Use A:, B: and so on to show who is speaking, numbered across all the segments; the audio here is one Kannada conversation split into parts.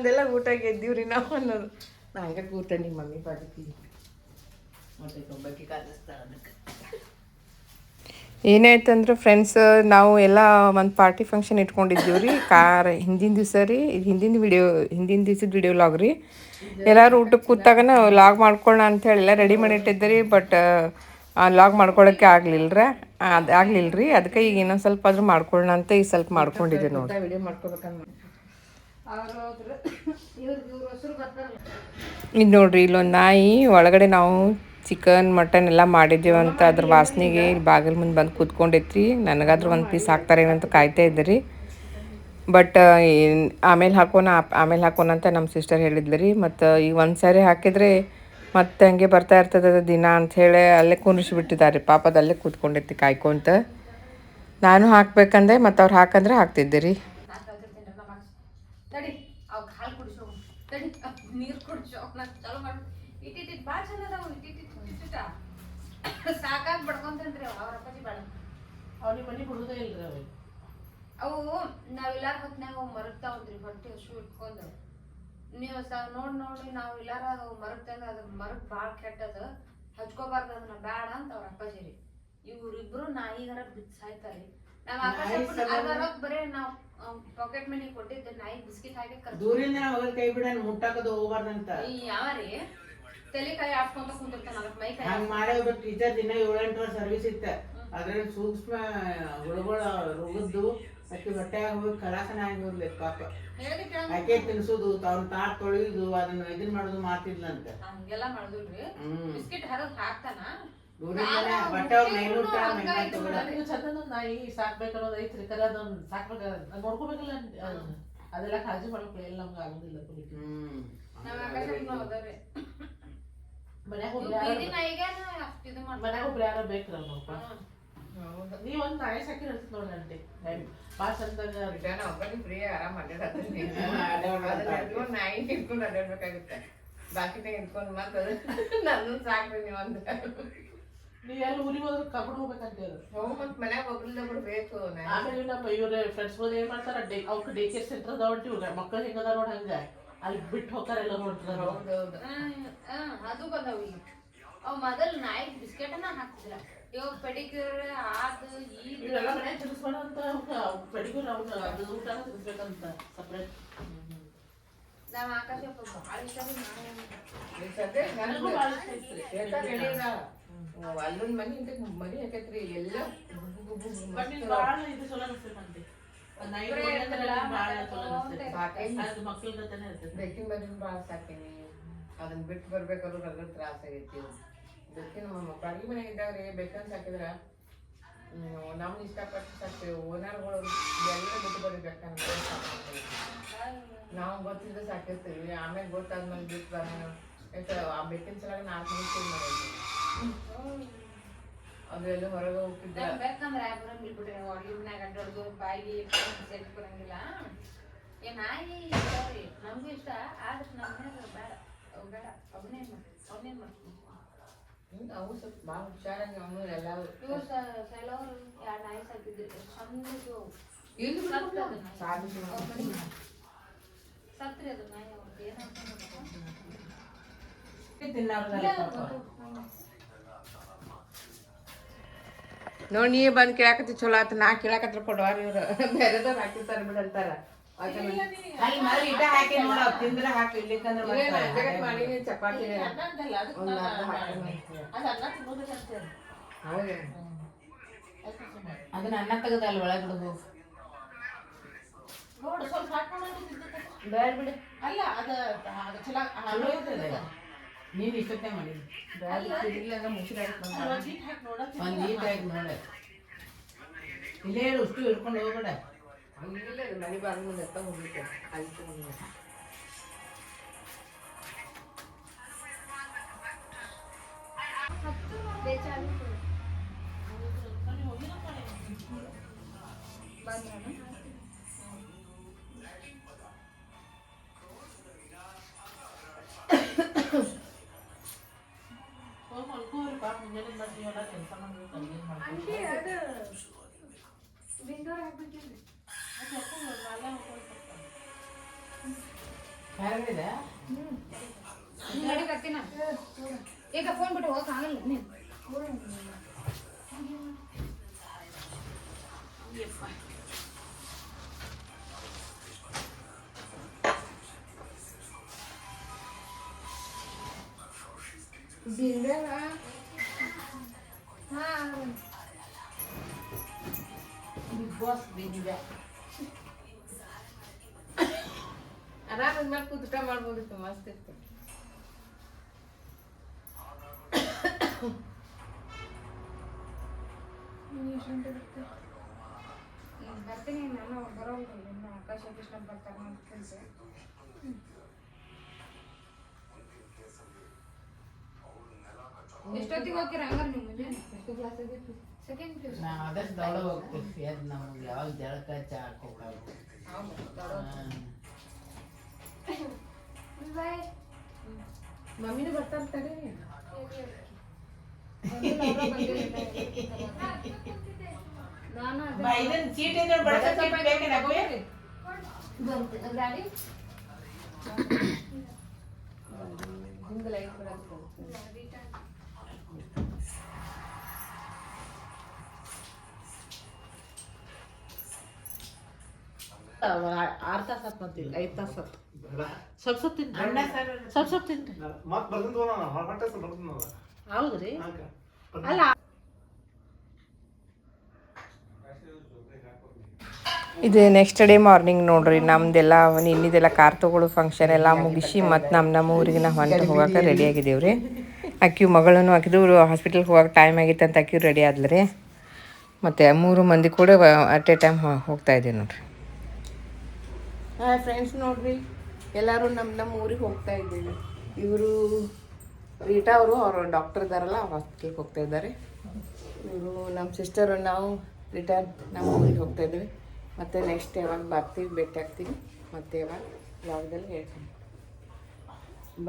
A: ನಮ್ದೆಲ್ಲ ಊಟ ಗೆದ್ದೀವ್ರಿ ನಾವು ಅನ್ನೋದು. ನಾ ಹಂಗೆ ಕೂತ ನಿಮ್ಮ ಮಮ್ಮಿ ಬಾಜುಕಿ ಮತ್ತೆ ಒಬ್ಬಾಕಿ ಕಾಲಿಸ್ತಾಳೆ ಅದಕ್ಕೆ. ಏನಾಯ್ತಂದ್ರೆ ಫ್ರೆಂಡ್ಸ್, ನಾವು ಎಲ್ಲ ಒಂದು ಪಾರ್ಟಿ ಫಂಕ್ಷನ್ ಇಟ್ಕೊಂಡಿದ್ದೀವಿ ರೀ. ಹಿಂದಿನ ದಿವಸ ರೀ, ಹಿಂದಿನ ದಿವ್ಸದ ವಿಡಿಯೋ ಲಾಗ್ ರೀ. ಎಲ್ಲರೂ ಊಟಕ್ಕೆ ಕೂತಾಗನ ಲಾಗ್ ಮಾಡ್ಕೊಳ್ಳೋಣ ಅಂಥೇಳಿ ಎಲ್ಲ ರೆಡಿ ಮಾಡಿ ಇಟ್ಟಿದ್ದೆ ರೀ. ಬಟ್ ಲಾಗ್ ಮಾಡ್ಕೊಳ್ಳೋಕ್ಕೆ ಆಗಲಿಲ್ಲ ರೀ. ಅದಕ್ಕೆ ಈಗ ಇನ್ನೊಂದು ಸ್ವಲ್ಪ ಆದರೂ ಮಾಡ್ಕೊಳ್ಳೋಣ ಅಂತ ಈಗ ಸ್ವಲ್ಪ ಮಾಡ್ಕೊಂಡಿದ್ದೆ ನೋಡಿ. ವಿಡಿಯೋ ಮಾಡ್ಕೋಬೇಕಂತ ಇದು ನೋಡ್ರಿ, ಇಲ್ಲೊಂದು ನಾಯಿ ಒಳಗಡೆ ನಾವು ಚಿಕನ್ ಮಟನ್ ಎಲ್ಲ ಮಾಡಿದ್ದೀವಂತ ಅದ್ರ ವಾಸನೆಗೆ ಇಲ್ಲಿ ಬಾಗಿಲು ಮುಂದೆ ಬಂದು ಕೂತ್ಕೊಂಡೈತ್ರಿ. ನನಗಾದ್ರೂ ಒಂದು ಪೀಸ್ ಹಾಕ್ತಾರೇನಂತ ಕಾಯ್ತಾ ಇದ್ದೆ ರೀ. ಬಟ್ ಆಮೇಲೆ ಹಾಕೋಣ ಅಂತ ನಮ್ಮ ಸಿಸ್ಟರ್ ಹೇಳಿದ್ಲು ರೀ. ಮತ್ತು ಈಗ ಒಂದು ಸಾರಿ ಹಾಕಿದರೆ ಮತ್ತೆ ಹಂಗೆ ಬರ್ತಾ ಇರ್ತದೆ ದಿನ ಅಂಥೇಳಿ ಅಲ್ಲೇ ಕುಂದಿಸ್ಬಿಟ್ಟಿದ್ದಾರೆ. ಪಾಪದ ಅಲ್ಲೇ ಕೂತ್ಕೊಂಡೈತಿ ಕಾಯ್ಕೊಂತ. ನಾನು ಹಾಕ್ಬೇಕಂದೆ, ಮತ್ತು ಅವ್ರು ಹಾಕಂದ್ರೆ ಹಾಕ್ತಿದ್ದೆ ರೀ.
B: ಸಾಕಾಗಿ ಬಡ್ಕೊಂತೇನ್ರಿ ಅವ್ರ ಅಪ್ಪಾಜಿ ಬೇಡ ಅವ್ರಿಗೆ ಮನೆ ಬಿಡುದೇ ಇಲ್ರಿ ಅವು ನಾವೆಲ್ಲಾರ ಹೊತ್ನಾಗ ಅವು ಮರಗ್ತಾವಂತ್ರಿ. ಹೊಟ್ಟೆ ಹಸು ಇಟ್ಕೊಂಡು ನೀವು ನೋಡಿ ನಾವು ಎಲ್ಲಾರ ಮರಗ್ತಂದ್ರೆ ಅದ್ರ ಮರಗ್ ಭಾಳ ಕೆಟ್ಟದ, ಹಚ್ಕೋಬಾರ್ದು ಅದನ್ನ ಬ್ಯಾಡ ಅಂತ ಅವ್ರ ಅಪ್ಪಾಜಿ ರೀ. ಇವ್ರಿಬ್ರು ನಾಯಿಗಾರ ಬಿದ್ದು ಸಾಯ್ತಾರಿ. ನಾವ್ ಆಕಾಶ ಬರೇ ನಾವ್ ಪಾಕೆಟ್ ಮನಿ ಕೊಟ್ಟಿದ್ದೆ ನಾಯಿ ಬಿಸ್ಕಿಟ್ ಹಾಕಿ
A: ಕೈ ಬಿಡ ಮುಟ್ಟಾಕದು ಹೋಗ್ಬಾರ್ದಂತ
B: ಯಾವರಿ ತಲೆ ಕೈ ಹಾಕ್ಕೊಂತ ಕುಂದಿರ್ತಾನ. ಅದಕ್ಕೆ ಮೈ ಕೈ
A: ಹಂಗ ಮಾಡೋ ಟೀಚರ್ ದಿನ 7-8 ವರ್ಷ ಸರ್ವಿಸ್ ಇತ್ತ. ಅದ್ರಲ್ಲಿ ಸೂಕ್ಷ್ಮ ಹುಳುಗಳ ರೋಗದ್ದು ಅಕ್ಕಿ ಹೊಟ್ಟೆಯಾಗ ಹೋಗಿ ಕಲಾಸನ ಆಗಿ ಹೋಗ್ಲಿ ಪಾಪ. ಆಕೆ ತಿನ್ಸುದು, ಅವ್ನ ತಾಟ್ ತೊಳೆಯುದು, ಅದನ್ನ ಇದನ್ ಮಾಡೋದು ಮಾಡ್ತಿದ್ಲಂತ.
B: ಹಂಗೆಲ್ಲ ಮಾಡುದಿಲ್ರಿ. ಬಿಸ್ಕಿಟ್ ಹರದ್ ಹಾಕ್ತಾನ. ನಾಯಿ ಸಾಕ್ಬೇಕನ್ನೋದು ಐತ್ರಿ. ಕರೆ ಅದನ್ನ ಸಾಕ್ಬೇಕ, ನೋಡ್ಕೋಬೇಕಲ್ಲ, ಅದೆಲ್ಲ ಕಾಳಜಿ ಮಾಡ್ಬೇಕು. ಎಲ್ಲ ನಮ್ಗೆ ಆಗುದಿಲ್ಲ. ಮನ್ಯಾಗ ಒಬ್ರು ಯಾರ ಬೇಕ್ರ ನೀವ್ ಒಂದ್ ನಾಯಿ ಸಾಕಿ ಇರ್ತದ ನೋಡ್ರಿ ಅಂಟಿ. ಭಾಳ ಚಂದಾಗ ಫ್ರೀ ಆರಾಮ್ ನಾಯಿ ಇಟ್ಕೊಂಡು ಅಡ್ಡಾಡ್ಬೇಕಾಗುತ್ತೆ. ಬಾಕಿ ಇಟ್ಕೊಂಡು ಮತ್ತೆ ನನ್ನ ಸಾಕ್ರಿ ನೀವು ಅಂತ. ನೀವ್ ಎಲ್ಲ ಊರಿಗೆ ಹೋದ್ರೆ ಕರ್ಕೊಂಡು ಹೋಗ್ಬೇಕಂತ ಮತ್ ಮನ್ಯಾಗ ಒಬ್ರು ಬೇಕು. ಆಮೇಲೆ ನಮ್ಮ ಇವ್ರ ಫ್ರೆಂಡ್ಸ್ ಗಳು ಏನ್ ಮಾಡ್ತಾರ, ಅವ್ಕ ಡೇ ಕೇರ್ ಸೆಂಟರ್ ಅದಾವಂಟಿ. ಮಕ್ಕಳು ಹೆಂಗದ ನೋಡ್ ಹಂಗ ಅಲ್ಲಿ ಬಿಟ್ಟು ಹೋಗ್ತಾರ ಎಲ್ಲ ನೋಡ್ತಾರ. ಅದು ಬಂದವ್ ಈಗ. ಅವ್ ಮೊದಲು ನಾಯಿ ಬಿಸ್ಕೆಟನ್ನ ಹಾಕ್ತಿದ್ರ. ಇವಾಗ ಪೆಡಿಕ್ಯೂರ್ ಅದು ಇದೆಲ್ಲ ಮನೆ ತಿನ್ಸ್ಬೇಡ ಅಂತ. ಪೆಡಿಕ್ಯೂರ್ ಅವ್ನ ಅದು ಊಟನ ತಿನ್ಸ್ಬೇಕಂತ ಸಪ್ರೇಟ್. ನಾವ್ ಆಕಾಶ ಭಾಳ ಇಷ್ಟ. ನನಗೂ ಭಾಳ ಇಷ್ಟ ಐತ್ರಿ. ಅಲ್ಲೊಂದ್ ಮನಿ ಹಾಕೈತ್ರಿ. ಎಲ್ಲ ಭಾಳ ಇದು ಚಲೋ ಅನಿಸ್ತೈತಿ. ಬೆಕ್ಕಿನ ಬರೀ ಭಾಳ ಸಾಕೀನಿ. ಅದನ್ನ ಬಿಟ್ಟು ಬರ್ಬೇಕಾದ್ರು ಅದ್ರ ತ್ರಾಸ ಆಗೈತಿ. ಬೆಕ್ಕಿನ ಮಕ್ಕಳು ಮನೆ ಇದ್ದಾವ್ರಿ ಬೆಕ್ಕನ್ ಸಾಕಿದ್ರ ನಮ್ನ ಇಷ್ಟಪಟ್ಟು ಸಾಕ್ತೇವೆ. ಓನರ್ಗಳು ಎಲ್ಲ ಬಿಟ್ಟು ಬರ್ರಿ ಬೆಕ್ಕನ್ನ ನಾವು ಗೊತ್ತಿದ್ದ ಸಾಕಿರ್ತೀವಿ. ಆಮೇಲೆ ಗೊತ್ತಾದ್ಮೇಲೆ ಬಿಟ್ಟು ಬರೋಣ ಆ ಬೆಕ್ಕಿನ ಸಲಾಗ 4 ಮಂದಿ ಚೇಂಜ್ ಮಾಡೋದು. ಅದೆಲ್ಲ ಹೊರಗೆ ಹೋಗ್ತಿದ್ದೆ. ಬೇಕಂದ್ರೆ ಬಿಟ್ಬಿಟ್ರೆ ಅಡ್ಲಿನಾಗ ಅಡ್ಡಾಡೋದು ಬಾಯಿಗೆ ಸೆಟ್ ಬರಂಗಿಲ್ಲ. ನಾಯಿ ಇಷ್ಟಾವ್ರಿ, ನಮಗೂ ಇಷ್ಟ. ಆದ್ರೆ ನಮ್ಮ ಮನ್ಯಾಗ ಬೇಡ, ಅವು ಬೇಡ. ಅವನೇನ್ ಮಾಡ್ತೀನಿ. ಅವು ಸ್ವಲ್ಪ ಭಾಳ ಹುಷಾರಾಗಿ ಅವನು ಎಲ್ಲ. ಇವು ಕೆಲವರು 2 ನಾಯಿ ಸಾಕಿದ್ರಿ. ಚಂದಿದ್ದು ಸತ್ರಿ ಅದು ನಾಯಿ. ಅವ್ರಿಗೆ
A: ನೋಡಿ, ನೀ ಬಂದು ಕೇಳಾಕತ್ತಿ ಚಲೋ ಆತ. ನಾ ಕೇಳಾಕತ್ರ ಕೊಡುವಾರ ಇವ್ರು ಬೇರೆದವ್ರು ಹಾಕಿರ್ತಾರೆ ಬಿಡಂತಾರ. ಹಾಕಿ ನೋಡ ತಿಂದ್ರೆ ಹಾಕಿ ಮಾಡೀನಿ ಚಪಾತಿ. ಅದನ್ನ ಅನ್ನ ತೆಗದಲ್ಲ ಒಳಗಿಡೋದು.
B: ನೋಡು ಸ್ವಲ್ಪ ಬೇಡ ಬಿಡಿ. ಅಲ್ಲ ಅದು ಚಲೋ ಇರ್ತದೆ.
A: ನೀನು ಇಷ್ಟೊತ್ತೇ ಮಾಡಿದ್ವಿ. ಒಂದು ಈಟಾಗಿ ನೋಡ. ಇಲ್ಲೇ ಅಷ್ಟು ಹಿಡ್ಕೊಂಡು ಹೋಗ್ಬೇಡ. ಹಂಗಿಲ್ಲ ಮನೆ ಬಾಗಿಲು ಮುಂದೆ ಎತ್ತ ಹೋಗ್ಲಿಕ್ಕೆ ಆಯ್ತು.
C: ಗಾಡಿ ಬರ್ತೀನ ಈಗ ಫೋನ್ ಬಿಟ್ಟು ಹೋಗಕ್ ಆಗಲ್ಲ ನೀನು
B: ಬಿಗ್ ಬಾಸ್ ಬಿಂದ ಆರಾಮ ಮೇಲೆ ಕೂತ್ ಊಟ ಮಾಡ್ಬೋದಿತ್ತು ಮಸ್ತ್ ಇತ್ತು
C: ಬರ್ತೀನಿ ನಾನು ಬರೋಲ್ಲ ಆಕಾಶ ಕೃಷ್ಣ ಬರ್ತಾರೆ ಅಂತ ಕೆಲಸ ಎಷ್ಟೊತ್ತಿಗೆ ಹೋಗ್ತೀರ ಹಂಗಾರೆ ನೀವು ಮುಂಜಾನೆ ಎಷ್ಟು ಕ್ಲಾಸ್ ಆಗಿತ್ತು ಸೆಕೆಂಡ್ ಕ್ಲಾಸ್
B: ನಾವು ಆದಷ್ಟು ದೊಡ್ಡ ಹೋಗ್ತೀವಿ ಅದು ನಮ್ಗೆ ಯಾವಾಗ ಜಳಕ ಚಾ ಹಾಕೋಕ್ಕಾಗಲ್ಲ
C: ಬಾಯ್
B: ಮಮ್ಮಿನೂ ಬರ್ತಾರೆ ತಡಿ ಇದನ್ನ ಚೀಟಿಂದ
C: ಗಾಡಿ
B: ಆರು ತಾಸು ಹತ್ತು ಮತ್ತೆ 5 ತಾಸು ಹತ್ತು ಸ್ವಲ್ಪ ತಿನ್ರಿ ಸ್ವಲ್ಪ ತಿನ್ರಿ ಹೌದ್ರಿ ಅಲ್ಲ
A: ಇದು ನೆಕ್ಸ್ಟ್ ಡೇ ಮಾರ್ನಿಂಗ್ ನೋಡ್ರಿ ನಮ್ದೆಲ್ಲ ಇನ್ನಿದೆಲ್ಲ ಕಾರ್ ತೊಗೊಳ್ಳೋ ಫಂಕ್ಷನ್ ಎಲ್ಲ ಮುಗಿಸಿ ಮತ್ತು ನಮ್ಮ ಊರಿಗೆ ನಾವು ಹೊಂಟ ಹೋಗಕ್ಕೆ ರೆಡಿ ಆಗಿದ್ದೀವಿ ರೀ ಅಕ್ಕಿ ಮಗಳನ್ನು ಹಾಕಿದ್ದು ಹಾಸ್ಪಿಟಲ್ಗೆ ಹೋಗಕ್ಕೆ ಟೈಮ್ ಆಗಿತ್ತು ಅಂತ ಅಕ್ಕಿ ರೆಡಿ ಆದ್ರಿ ಮತ್ತು 3 ಮಂದಿ ಕೂಡ ಅಟ್ ಎ ಟೈಮ್ ಹೋಗ್ತಾ ಇದ್ದೀವಿ ನೋಡ್ರಿ ಫ್ರೆಂಡ್ಸ್ ನೋಡ್ರಿ ಎಲ್ಲರೂ ನಮ್ಮ ಊರಿಗೆ ಹೋಗ್ತಾ ಇದ್ದೀವಿ ಇವರು ರೀಟಾ ಅವರು ಡಾಕ್ಟರ್ ಇದ್ದಾರಲ್ಲ ಹಾಸ್ಪಿಟಲ್ಗೆ ಹೋಗ್ತಾ ಇದ್ದಾರೆ ಇವರು ನಮ್ಮ ಸಿಸ್ಟರು ನಾವು ರಿಟರ್ನ್ ನಮ್ಮ ಊರಿಗೆ ಹೋಗ್ತಾ ಇದ್ದೀವಿ ಮತ್ತು ನೆಕ್ಸ್ಟ್ ಯಾವಾಗ ಬರ್ತೀವಿ ಭೇಟಿ ಆಗ್ತೀವಿ ಮತ್ತು ಯಾವಾಗ ಯಾವಾಗದಲ್ಲಿ ಹೇಳ್ತೀನಿ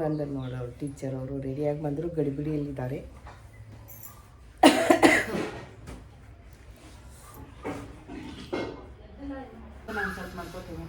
A: ಬಂದರು ನೋಡಿ ಅವ್ರು ಟೀಚರ್ ಅವರು ರೆಡಿಯಾಗಿ ಬಂದರು ಗಡಿಬಿಡಿಯಲ್ಲಿದ್ದಾರೆ ನಾನು ಸ್ವಲ್ಪ ಮಾಡ್ಕೋತೀನಿ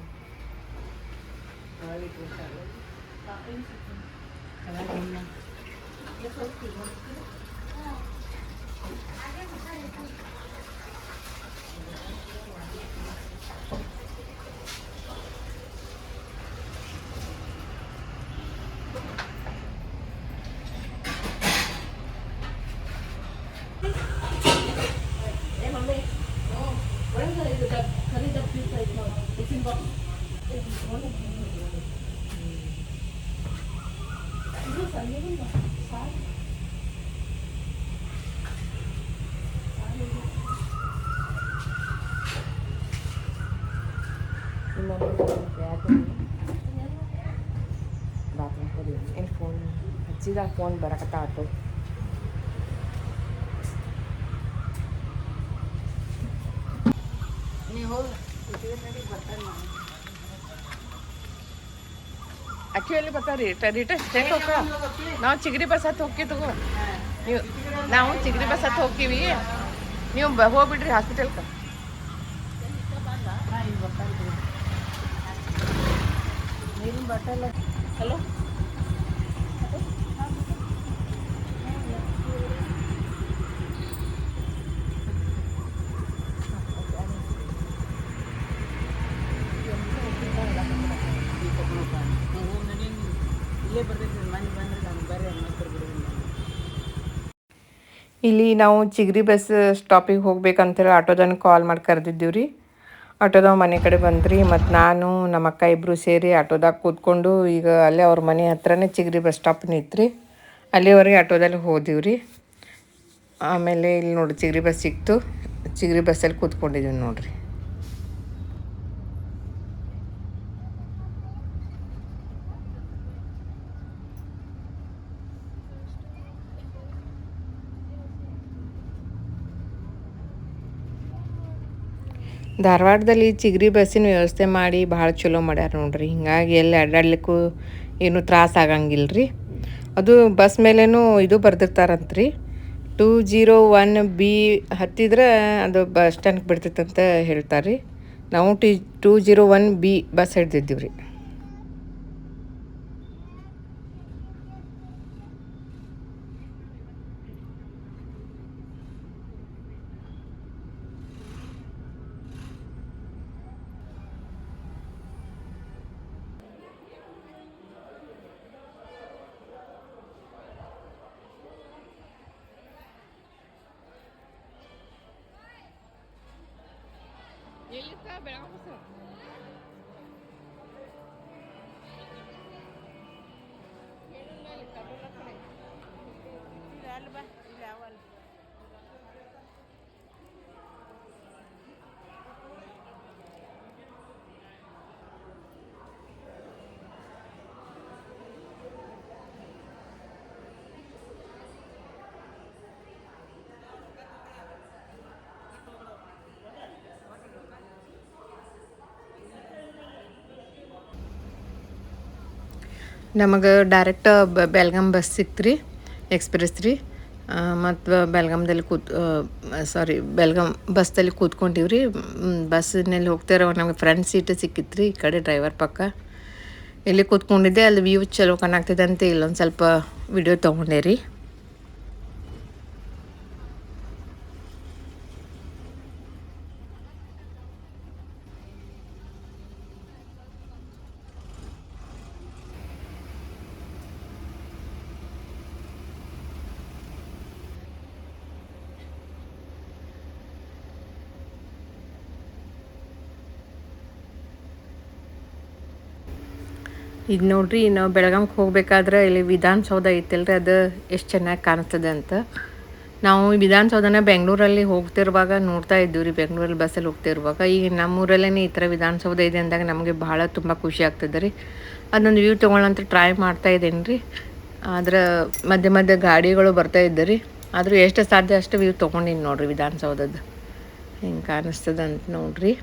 A: ಏನು ಫೋನ್ ಹಚ್ಚಿದ ಫೋನ್ ಬರಕತ್ತ ಆಟೋ ನೀವು ಆ್ಯಕ್ಚುಲಿ ಬರ್ತಾರೆ ರಿಟರ್ನ್ ಸ್ಟೇಟ್ ಹೋಗ ನಾವು ಚಿಗರಿ ಬಸ್ ಹತ್ತು ಹೋಗ್ತೀವಿ ತಗೋ ನೀವು ನಾವು ಚಿಗರಿ ಬಸ್ ಹತ್ತು ಹೋಗ್ತೀವಿ ನೀವು ಹೋಗ್ಬಿಡ್ರಿ ಹಾಸ್ಪಿಟಲ್ಗೆ ನೀರಿನ ಬಾಟಲ್ ಹಲೋ ಇಲ್ಲಿ ನಾವು ಚಿಗರಿ ಬಸ್ ಸ್ಟಾಪಿಗೆ ಹೋಗ್ಬೇಕಂತೇಳಿ ಆಟೋದನ್ನು ಕಾಲ್ ಮಾಡಿ ಕರೆದಿದ್ದೀವಿ ರೀ ಆಟೋದವ ಮನೆ ಕಡೆ ಬಂದ್ರಿ ಮತ್ತು ನಾನು ನಮ್ಮ ಅಕ್ಕ ಇಬ್ಬರು ಸೇರಿ ಆಟೋದಾಗ ಕೂತ್ಕೊಂಡು ಈಗ ಅಲ್ಲೇ ಅವ್ರ ಮನೆ ಹತ್ರನೇ ಚಿಗರಿ ಬಸ್ ಸ್ಟಾಪ್ ನಿಂತ್ರಿ ಅಲ್ಲಿವರೆಗೆ ಆಟೋದಲ್ಲಿ ಹೋದಿವಿ ರೀ ಆಮೇಲೆ ಇಲ್ಲಿ ನೋಡಿ ಚಿಗರಿ ಬಸ್ ಸಿಕ್ತು ಚಿಗರಿ ಬಸ್ಸಲ್ಲಿ ಕೂತ್ಕೊಂಡಿದ್ದೀವಿ ನೋಡಿರಿ ಧಾರವಾಡದಲ್ಲಿ ಚಿಗರಿ ಬಸ್ಸಿನ ವ್ಯವಸ್ಥೆ ಮಾಡಿ ಭಾಳ ಚಲೋ ಮಾಡ್ಯಾರ ನೋಡ್ರಿ ಹಿಂಗಾಗಿ ಎಲ್ಲಿ ಅಡ್ಡಾಡ್ಲಿಕ್ಕೂ ಏನು ತ್ರಾಸ ಆಗಂಗಿಲ್ಲ ರೀ ಅದು ಬಸ್ ಮೇಲೇನೂ ಇದು ಬರ್ದಿರ್ತಾರಂತ್ರಿ 201B ಹತ್ತಿದ್ರೆ ಅದು ಬಸ್ ಸ್ಟ್ಯಾಂಡ್ಗೆ ಬಿಡ್ತೈತಂತ ಹೇಳ್ತಾರೆ ರೀ ನಾವು 201B ಬಸ್ ಹಿಡ್ದಿದ್ದೀವಿ ರೀ ನಮಗೆ ಡೈರೆಕ್ಟ್ ಬೆಲ್ಗಾಮ್ ಬಸ್ ಸಿಕ್ತು ರೀ, ಎಕ್ಸ್ಪ್ರೆಸ್ ರೀ. ಮತ್ತು ಬೆಲ್ಗಾಮ್ದಲ್ಲಿ ಬೆಲ್ಗಾಮ್ ಬಸ್ದಲ್ಲಿ ಕೂತ್ಕೊಂಡಿವಿ ರೀ. ಬಸ್ಸಿನಲ್ಲಿ ಹೋಗ್ತಾರೋ ನಮಗೆ ಫ್ರಂಟ್ ಸೀಟ್ ಸಿಕ್ಕಿತ್ತು ರೀ, ಈ ಕಡೆ ಡ್ರೈವರ್ ಪಕ್ಕ. ಇಲ್ಲಿ ಕೂತ್ಕೊಂಡಿದ್ದೆ, ಅಲ್ಲಿ ವ್ಯೂ ಚಲೋ ಕಾಣಾಗ್ತಿದೆ ಅಂತ ಇಲ್ಲೊಂದು ಸ್ವಲ್ಪ ವಿಡಿಯೋ ತೊಗೊಂಡೆ ರೀ. ಇದು ನೋಡ್ರಿ, ನಾವು ಬೆಳಗಾಂಗೆ ಹೋಗ್ಬೇಕಾದ್ರೆ ಇಲ್ಲಿ ವಿಧಾನಸೌಧ ಐತಲ್ರಿ, ಅದು ಎಷ್ಟು ಚೆನ್ನಾಗಿ ಕಾಣಿಸ್ತದೆ ಅಂತ. ನಾವು ವಿಧಾನಸೌಧನ ಬೆಂಗಳೂರಲ್ಲಿ ಹೋಗ್ತಿರುವಾಗ ನೋಡ್ತಾ ಇದ್ದೀವಿ ರೀ, ಬೆಂಗಳೂರಲ್ಲಿ ಬಸ್ಸಲ್ಲಿ ಹೋಗ್ತಿರುವಾಗ. ಈಗ ನಮ್ಮೂರಲ್ಲೇ ಈ ಥರ ವಿಧಾನಸೌಧ ಇದೆ ಅಂದಾಗ ನಮಗೆ ಭಾಳ ತುಂಬ ಖುಷಿ ಆಗ್ತದೆ ರೀ. ಅದೊಂದು ವ್ಯೂ ತೊಗೊಳ್ಳಂತ ಟ್ರೈ ಮಾಡ್ತಾ ಇದ್ದೇನೆ ರೀ. ಆದ್ರೆ ಮಧ್ಯೆ ಮಧ್ಯೆ ಗಾಡಿಗಳು ಬರ್ತಾ ಇದ್ದೆ ರೀ. ಆದರೂ ಎಷ್ಟು ಸಾಧ್ಯ ಅಷ್ಟು ವ್ಯೂ ತೊಗೊಂಡಿನಿ ನೋಡಿರಿ ವಿಧಾನಸೌಧದ್ದು. ಹಿಂಗೆ ಕಾಣಿಸ್ತದೆ ಅಂತ ನೋಡ್ರಿ.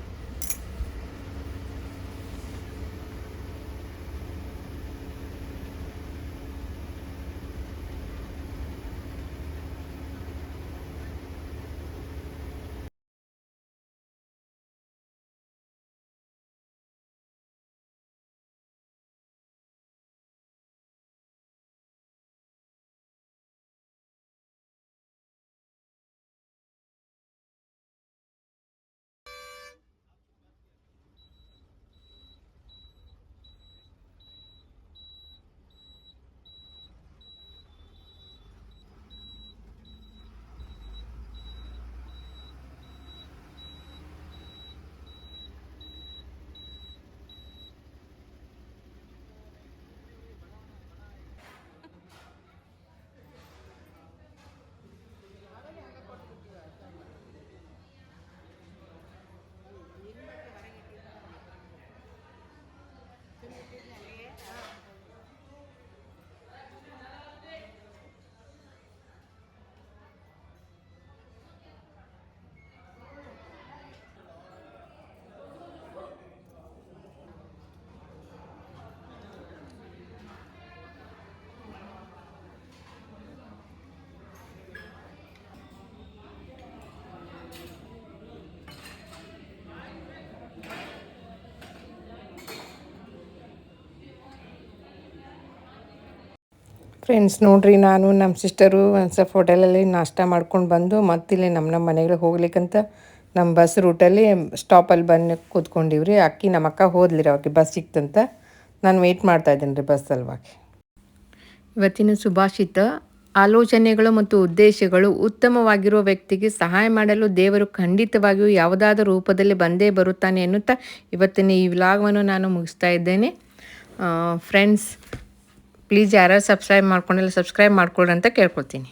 A: ಫ್ರೆಂಡ್ಸ್ ನೋಡ್ರಿ, ನಾನು ನಮ್ಮ ಸಿಸ್ಟರು ಒಂದು ಸ್ವಲ್ಪ ಹೋಟೆಲಲ್ಲಿ ನಾಷ್ಟ ಮಾಡ್ಕೊಂಡು ಬಂದು ಮತ್ತಿಲ್ಲಿ ನಮ್ಮ ಮನೆಗೆ ಹೋಗ್ಲಿಕ್ಕಂತ ನಮ್ಮ ಬಸ್ ರೂಟಲ್ಲಿ ಸ್ಟಾಪಲ್ಲಿ ಬಂದು ಕೂತ್ಕೊಂಡಿವ್ರಿ. ನಮ್ಮ ಅಕ್ಕ ಹೋದ್ಲಿ ರೀ, ಅವ್ರಿಗೆ ಬಸ್ ಸಿಕ್ತಂತ. ನಾನು ವೆಯ್ಟ್ ಮಾಡ್ತಾಯಿದ್ದೀನಿ ರೀ ಬಸ್ ಸಲುವಾಗಿ. ಇವತ್ತಿನ ಸುಭಾಷಿತ: ಆಲೋಚನೆಗಳು ಮತ್ತು ಉದ್ದೇಶಗಳು ಉತ್ತಮವಾಗಿರುವ ವ್ಯಕ್ತಿಗೆ ಸಹಾಯ ಮಾಡಲು ದೇವರು ಖಂಡಿತವಾಗಿಯೂ ಯಾವುದಾದರೂ ರೂಪದಲ್ಲಿ ಬಂದೇ ಬರುತ್ತಾನೆ ಎನ್ನುತ್ತಾ ಇವತ್ತಿನ ಈ ವ್ಲಾಗವನ್ನು ನಾನು ಮುಗಿಸ್ತಾ ಇದ್ದೇನೆ. ಫ್ರೆಂಡ್ಸ್, ಪ್ಲೀಸ್ ಯಾರು ಸಬ್ಸ್ಕ್ರೈಬ್ ಮಾಡ್ಕೊಂಡಿಲ್ಲ ಸಬ್ಸ್ಕ್ರೈಬ್ ಮಾಡ್ಕೊಳ್ಳಿ ಅಂತ ಕೇಳ್ಕೊತೀನಿ.